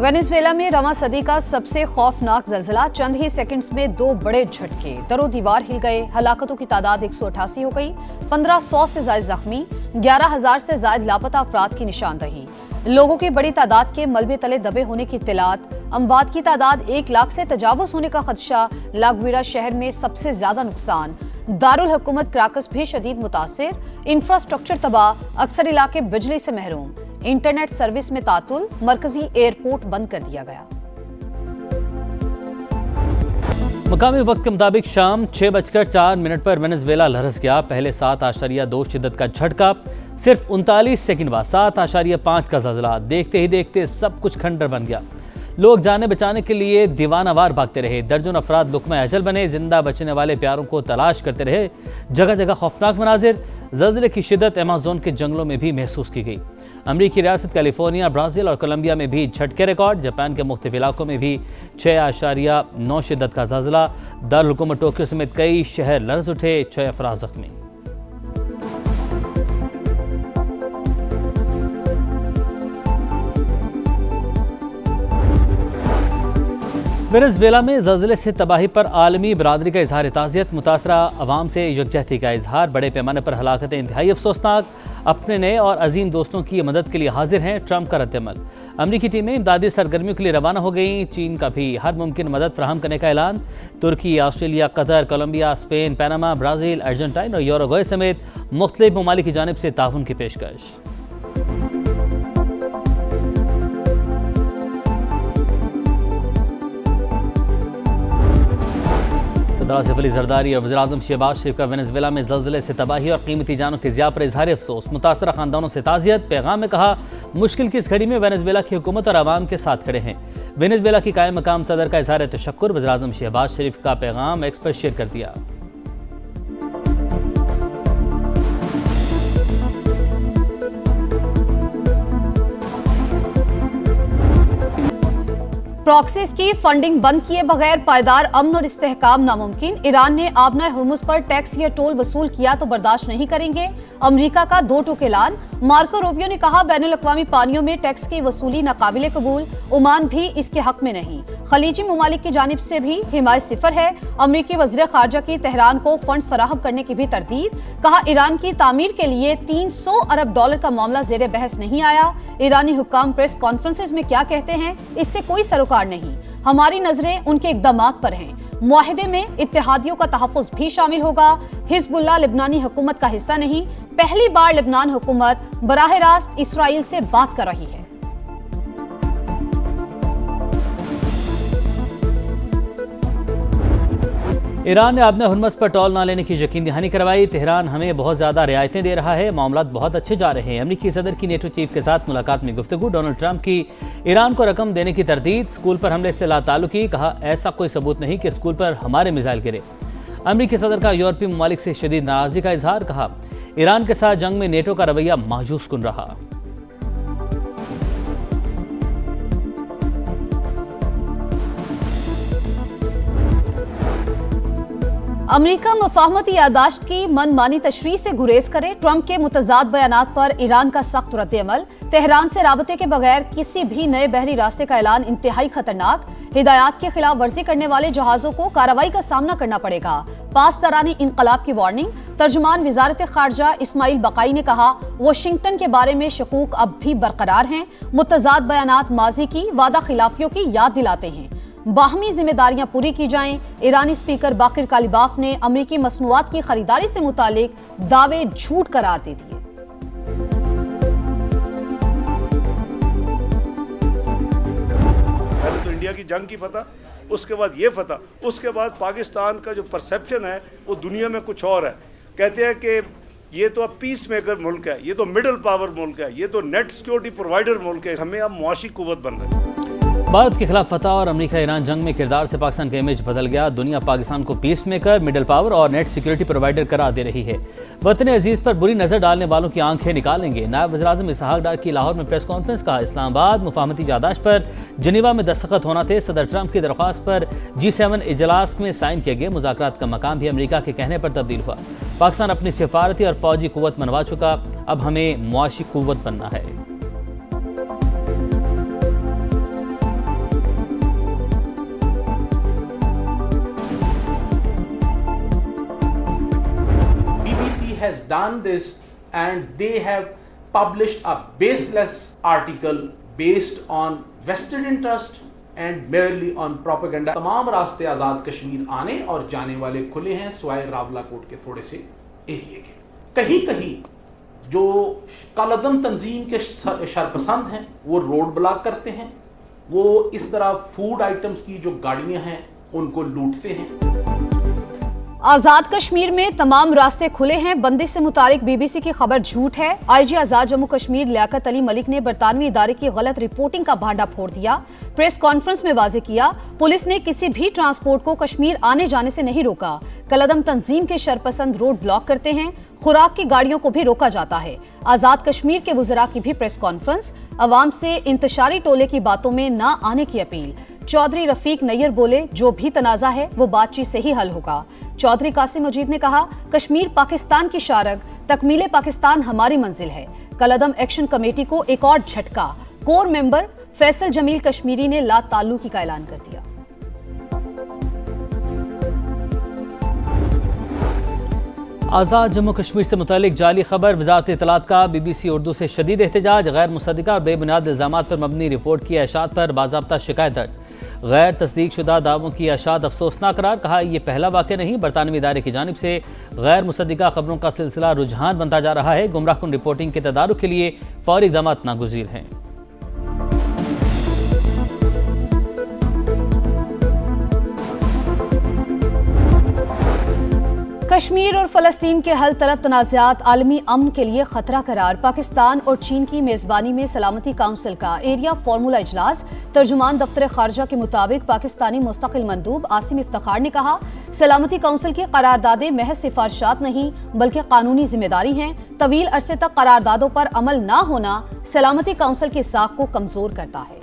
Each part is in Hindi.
वेनेजुएला में रवां सदी का सबसे खौफनाक जल्जला, चंद ही सेकंड्स में 2 बड़े झटके, दरो दीवार हिल गए। हलाकतों की तादाद 188 हो गई, 1500 से ज्यादा जख्मी, 11,000 से ज्यादा लापता अफराद की निशानदही। लोगों की बड़ी तादाद के मलबे तले दबे होने की इत्तलात, अमवात की तादाद 1 लाख से तजावुज होने का खदशा। लागवीरा शहर में सबसे ज्यादा नुकसान, दारुल हुकूमत क्राकस भी शदीद मुतासिर, इंफ्रास्ट्रक्चर तबाह, अक्सर इलाके बिजली से महरूम, इंटरनेट सर्विस में तातुल, मरकजी एयरपोर्ट बंद कर दिया गया। मकामी वक्त के मुताबिक शाम 6:04 पर वेनेजुएला लरस गया। पहले 7.2 शिद्दत का झटका, सिर्फ 39 सेकंड बाद 7.5 का जल्जला। देखते ही देखते सब कुछ खंडर बन गया। लोग जाने बचाने के लिए दीवानावार भागते रहे। दर्जन अफराद लुकमा अजल बने, जिंदा बचने वाले प्यारों को तलाश करते रहे। जगह जगह खौफनाक मनाजिर। जल्जले की शिद्दत अमेज़न के जंगलों में भी महसूस की गई। अमरीकी रियासत कैलिफोर्निया, ब्राज़ील और कोलंबिया में भी झटके रिकॉर्ड। जापान के मुख्तलिफ इलाकों में भी 6.9 शिद्दत का जल्जला। दारुल हुकूमत टोक्यो समेत कई शहर लर्ज उठे, 6 अफराद जख्मी। वेनेजुएला में ज़ल्ज़ले से तबाही पर आलमी बरादरी का इजहार ताज़ियत। मुतासरा अवाम से यकजहती का इजहार। बड़े पैमाने पर हलाकतें इंतहाई अफसोसनाक। अपने नए और अजीम दोस्तों की मदद के लिए हाजिर हैं ट्रंप का रद्दअमल। अमरीकी टीमें इमदादी सरगर्मियों के लिए रवाना हो गई। चीन का भी हर मुमकिन मदद फराहम करने का ऐलान। तुर्की, Australia, Qatar, Colombia, Spain, Panama, Brazil, Argentine और यूरुग्वे समेत मुख्तलिफ ममालिक की जानिब से ताउन की पेशकश। आसिफ अली जरदारी और वज़ीर-ए-आज़म शहबाज शरीफ का वेनेजुएला में ज़ल्ज़ले से तबाही और कीमती जानों की ज़िया पर इजहार अफसोस। मुतासरा खानदानों से ताज़ियत। पैगाम में कहा, मुश्किल की इस घड़ी में वेनेजुएला की हुकूमत और आवाम के साथ खड़े हैं। वेनेजुएला की कायम मकाम सदर का इजहार तशक्कुर। वज़ीर-ए-आज़म शहबाज शरीफ का पैगाम एक्स पर शेयर कर दिया। प्रॉक्सीज की फंडिंग बंद किए बगैर पायदार अमन और इस्तेहकाम नामुमकिन। ईरान ने आबना हुर्मुज पर टैक्स या टोल वसूल किया तो बर्दाश्त नहीं करेंगे। अमरीका का 2 टूक ऐलान। मार्को रूबियो ने कहा, बैनुल-अक़वामी पानियों में टैक्स की वसूली नाकाबिले कबूल। ओमान भी इसके हक में नहीं। खलीजी ममालिक की जानिब से भी हिमायत सिफर है। अमरीकी वज़ीर ख़ारजा की तेहरान को फंड्स फराहम करने की भी तरदीद। कहा, ईरान की तामीर के लिए $300 अरब का मामला ज़ेरे बहस नहीं आया। ईरानी हुक्काम प्रेस कॉन्फ्रेंसेस में क्या कहते हैं, इससे कोई सरोकार नहीं। हमारी नजरें उनके इक़दामात पर हैं। मुआहिदे में इत्तेहादियों का तहफ़्फ़ुज़ भी शामिल होगा। हिज़्बुल्लाह लिबनानी हुकूमत का हिस्सा नहीं। पहली बार लिबनान हुकूमत बराह रास्त इसराइल से बात कर रही है। ईरान ने आबना हुर्मुज पर टोल ना लेने की यकीन दहानी करवाई। तेहरान हमें बहुत ज़्यादा रियायतें दे रहा है, मामलात बहुत अच्छे जा रहे हैं। अमरीकी सदर की नेटो चीफ के साथ मुलाकात में गुफ्तगू। डोनाल्ड ट्रंप की ईरान को रकम देने की तरदीद। स्कूल पर हमले से लाताल्लुकी। कहा, ऐसा कोई सबूत नहीं कि स्कूल पर हमारे मिसाइल गिरे। अमरीकी सदर का यूरोपीय ममालिक से शदीद नाराजगी का इजहार। कहा, ईरान के साथ जंग में नेटो का रवैया मायूस कुन रहा। अमरीका मफाहमती यादाश्त की मनमानी तशरीह से गुरेज करे। ट्रंप के मुतजाद बयानात पर ईरान का सख्त रद्द-ए-अमल। तेहरान से राबते के बगैर किसी भी नए बहरी रास्ते का ऐलान इंतहाई खतरनाक। हिदायत की खिलाफ वर्जी करने वाले जहाजों को कार्रवाई का सामना करना पड़ेगा। पासदारानी इनकलाब की वार्निंग। तर्जुमान वजारत खारजा इस्माइल बकाई ने कहा, वाशिंगटन के बारे में शकूक अब भी बरकरार हैं। मुतजाद बयानात माजी की वादा खिलाफियों की याद दिलाते हैं। बाहमी जिम्मेदारियां पूरी की जाएं। ईरानी स्पीकर बाकिर कालिबाफ ने अमरीकी मसनूआत की खरीदारी से मुतालिक दावे झूठ करार दे दिए। पहले तो इंडिया की जंग की फतह, उसके बाद ये फतह, उसके बाद पाकिस्तान का जो परसेप्शन है वो दुनिया में कुछ और है। कहते हैं कि ये तो अब पीस मेकर मुल्क है, ये तो मिडिल पावर मुल्क है, ये तो नेट सिक्योरिटी प्रोवाइडर मुल्क है। हमें अब मुआशी कुव्वत बन रहे हैं। भारत के खिलाफ फतह और अमरीका ईरान जंग में किरदार से पाकिस्तान का इमेज बदल गया। दुनिया पाकिस्तान को पीस मेकर, मिडिल पावर और नेट सिक्योरिटी प्रोवाइडर करार दे रही है। वतन अजीज पर बुरी नजर डालने वालों की आंखें निकालेंगे। नायब वज़ीर-ए-आज़म इसहाक डार की लाहौर में प्रेस कॉन्फ्रेंस। कहा, इस्लामाबाद मुफाहमती यादाश्त पर जिनेवा में दस्तखत होना थे। सदर ट्रंप की दरख्वास्त पर G7 इजलास में साइन किए गए। मुज़ाकरात का मकाम भी अमरीका के कहने पर तब्दील हुआ। पाकिस्तान अपनी सिफारती और फौजी कुव्वत मनवा चुका, अब हमें मुआशी कुव्वत बनना है। has done this and they have published a baseless article based on vested interest and merely on propaganda. तमाम रास्ते आज़ाद कश्मीर आने और जाने वाले खुले हैं सिवाय रावलाकोट के थोड़े से एरिया के। कहीं कहीं जो कालादम तंजीम के शरपसंद हैं वो रोड ब्लॉक करते हैं, वो इस तरह फूड आइटम्स की जो गाड़ियां हैं उनको लूटते हैं। आजाद कश्मीर में तमाम रास्ते खुले हैं, बंदिश से मुतालिक बीबीसी की खबर झूठ है। आईजी आजाद जम्मू कश्मीर लियाकत अली मलिक ने बरतानवी इदारे की गलत रिपोर्टिंग का भांडा फोड़ दिया। प्रेस कॉन्फ्रेंस में वाजे किया, पुलिस ने किसी भी ट्रांसपोर्ट को कश्मीर आने जाने से नहीं रोका। कलदम तंजीम के शरपसंद रोड ब्लॉक करते हैं, खुराक की गाड़ियों को भी रोका जाता है। आजाद कश्मीर के वुज़रा की भी प्रेस कॉन्फ्रेंस, अवाम से इंतशारी टोले की बातों में न आने की अपील। चौधरी रफीक नैयर बोले, जो भी तनाजा है वो बातचीत से ही हल होगा। चौधरी कासिम मजीद ने कहा, कश्मीर पाकिस्तान की शारग, तकमीले पाकिस्तान हमारी मंजिल है। कलदम एक्शन कमेटी को एक और झटका, कोर मेंबर फैसल जमील कश्मीरी ने ला ताल्लुकी का ऐलान कर दिया। आज़ाद जम्मू कश्मीर से मुतालिक जाली खबर, वजारत इत्तलात का बीबीसी उर्दू से शदीद एहतजाज। गैर मुसद्दिका और बेबुनियाद इल्ज़ामात पर मबनी रिपोर्ट की अशात पर बाज़ाब्ता शिकायत दर्ज। गैर तस्दीक शुदा दावों की अशात अफसोसनाक करार, कहा यह पहला वाक़या नहीं, बरतानवी इदारे की जानिब से गैर मुसद्दिका खबरों का सिलसिला रुझान बनता जा रहा है। गुमराहकुन रिपोर्टिंग के तदारुक के लिए फौरी इक़दाम नागुज़ीर हैं। कश्मीर और फलस्तीन के हल तलब तनाज़ात आलमी अमन के लिए खतरा करार। पाकिस्तान और चीन की मेज़बानी में सलामती काउंसिल का एरिया फार्मूला इजलास। तर्जुमान दफ्तर खारजा के मुताबिक पाकिस्तानी मुस्तकिल मंदूब आसिम इफ्तिखार ने कहा, सलामती काउंसिल की करारदादें महज सिफारिशात नहीं बल्कि कानूनी जिम्मेदारी हैं। तवील अरसे तक करारदादों पर अमल न होना सलामती काउंसिल की साख को कमजोर करता है।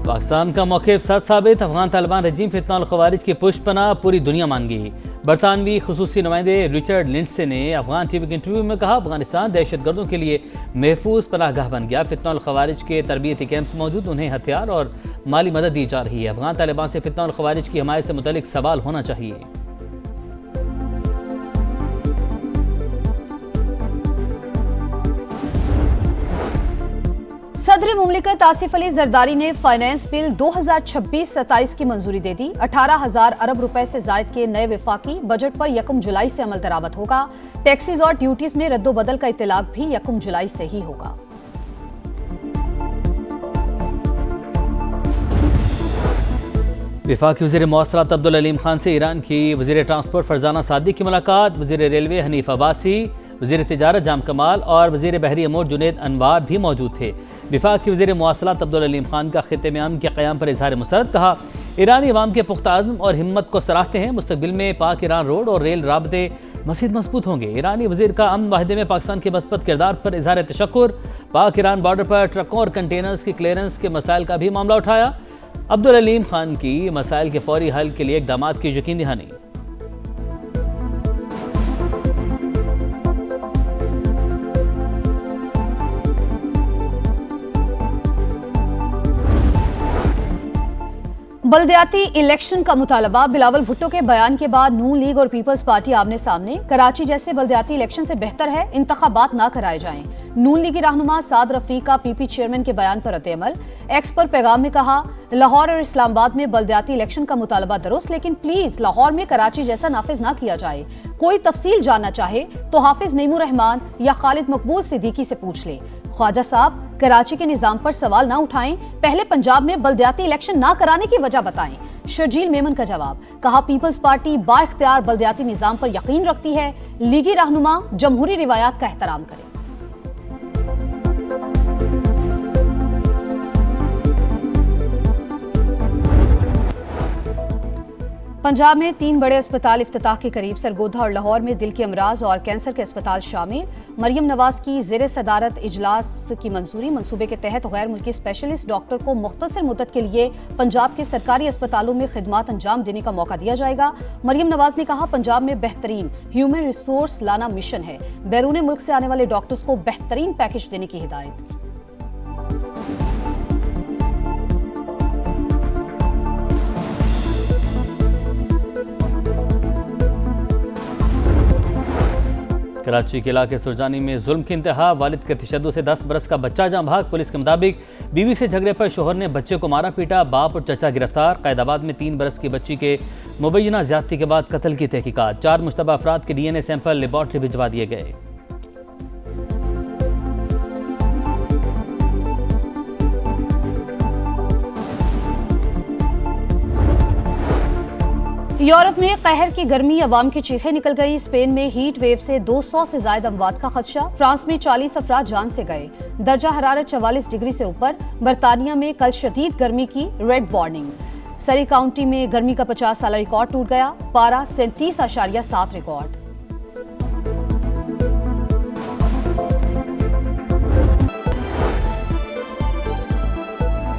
पाकिस्तान का मौक़िफ़ सच साबित, अफगान तालिबान रजीम फितना और ख़वारिज की पुष्पना पूरी दुनिया मान गई। बरतानवी खुसूसी नुमाइंदे रिचर्ड लिंडसे ने अफगान टीवी के इंटरव्यू में कहा, अफगानिस्तान दहशतगर्दों के लिए महफूज पनाहगाह बन गया। फितना और ख़वारिज के तरबियती कैंप्स मौजूद, उन्हें हथियार और माली मदद दी जा रही है। अफगान तालिबान से फितना और ख़वारिज की हमायत से मुतल्लिक सवाल होना चाहिए। सदर मुमलिकत आसिफ अली जरदारी ने फाइनेंस बिल 2026-27 की मंजूरी दे दी। 18,000 अरब रुपए से जायद के नए विफाकी बजट पर 1 जुलाई से अमल दरामद होगा। टैक्सेस और ड्यूटीज में रद्दोबदल का इत्तलाक भी 1 जुलाई से ही होगा। वफाकी वज़ीर मौसलात अब्दुल अलीम खान से ईरान की वज़ीर ट्रांसपोर्ट फरजाना सादी की मुलाकात। वज़ीर रेलवे हनीफ अब्बासी, वज़ीर तिजारत जाम कमाल और वज़ीर बहरी अमूर जुनैद अनवार भी मौजूद थे। वफाकी वज़ीर मौसलात अब्दुल अलीम खान का खित्ते में अमन के क़याम पर इज़हार मुसरत, कहा ईरानी अवाम के पुख्ता अज़्म और हिम्मत को सराहते हैं। मुस्तक़बिल में पाक ईरान रोड और रेल राबते मज़ीद मजबूत होंगे। ईरानी वज़ीर का अमन माहिदे में पाकिस्तान के मस्बत किरदार पर इज़हार तशक्कुर। पाक ईरान बॉर्डर पर ट्रकों और कंटेनर्स की क्लियरेंस के मसाइल का भी मामला उठाया। अब्दुल अलीम खान की मसाइल के फौरी हल के लिए इक़दाम की यकीन दहानी। बल्दियाती इलेक्शन का मुतालबा। बिलावल भुट्टो के बयान के बाद नून लीग और पीपल्स पार्टी आमने सामने। कराची जैसे बल्दियाती इलेक्शन से बेहतर है इंतखाबात ना कराए जाएं। नून लीगी रहनुमा साद रफीक का पीपी चेयरमैन के बयान पर रद्द-ए-अमल। एक्स पर पैगाम में कहा, लाहौर और इस्लामाबाद में बल्दियाती इलेक्शन का मुतालबा दुरुस्त, लेकिन प्लीज लाहौर में कराची जैसा नाफिज ना किया जाए। कोई तफसील जानना चाहे तो हाफिज नईमुर रहमान या खालिद मकबूल सिद्दीकी से पूछ ले। ख्वाजा साहब, कराची के निजाम पर सवाल ना उठाएं, पहले पंजाब में बल्दियाती इलेक्शन ना कराने की वजह बताएं। शर्जील मेमन का जवाब, कहा पीपल्स पार्टी बाइख्तियार बल्दियाती निजाम पर यकीन रखती है। लीगी रहनुमा जमहूरी रिवायात का एहतराम करें। पंजाब में 3 बड़े अस्पताल इफ्तिताह के करीब। सरगोधा और लाहौर में दिल के अमराज और कैंसर के अस्पताल शामिल। मरियम नवाज की ज़ेर सदारत इजलास की मंजूरी। मंसूबे के तहत गैर मुल्की स्पेशलिस्ट डॉक्टर को मुख्तसर मुद्दत के लिए पंजाब के सरकारी अस्पतालों में खिदमात अंजाम देने का मौका दिया जाएगा। मरियम नवाज ने कहा, पंजाब में बेहतरीन ह्यूमन रिसोर्स लाना मिशन है। बैरून मुल्क से आने वाले डॉक्टर्स को बेहतरीन पैकेज देने की हिदायत। कराची के इलाके सुरजानी में जुल्म की इंतहा, वालिद के तशद्दुद से 10 बरस का बच्चा जाँ भाग। पुलिस के मुताबिक बीवी से झगड़े पर शोहर ने बच्चे को मारा पीटा, बाप और चचा गिरफ्तार। कैदाबाद में 3 बरस की बच्ची के मुबैना ज्यादती के बाद कत्ल की तहकीकात, 4 मुश्तबा अफराद के DNA सैंपल लेबॉर्ट्री भिजवा दिए गए। यूरोप में कहर की गर्मी, अवाम की चीखें निकल गई। स्पेन में हीट वेव से 200 से ज्यादा अमवात का खदशा। फ्रांस में 40 अफराद जान से गए। दर्जा हरारत 44 डिग्री से ऊपर। बरतानिया में कल शदीद गर्मी की रेड वार्निंग। सरी काउंटी में गर्मी का 50 साल रिकॉर्ड टूट गया। पारा 37.7 रिकॉर्ड।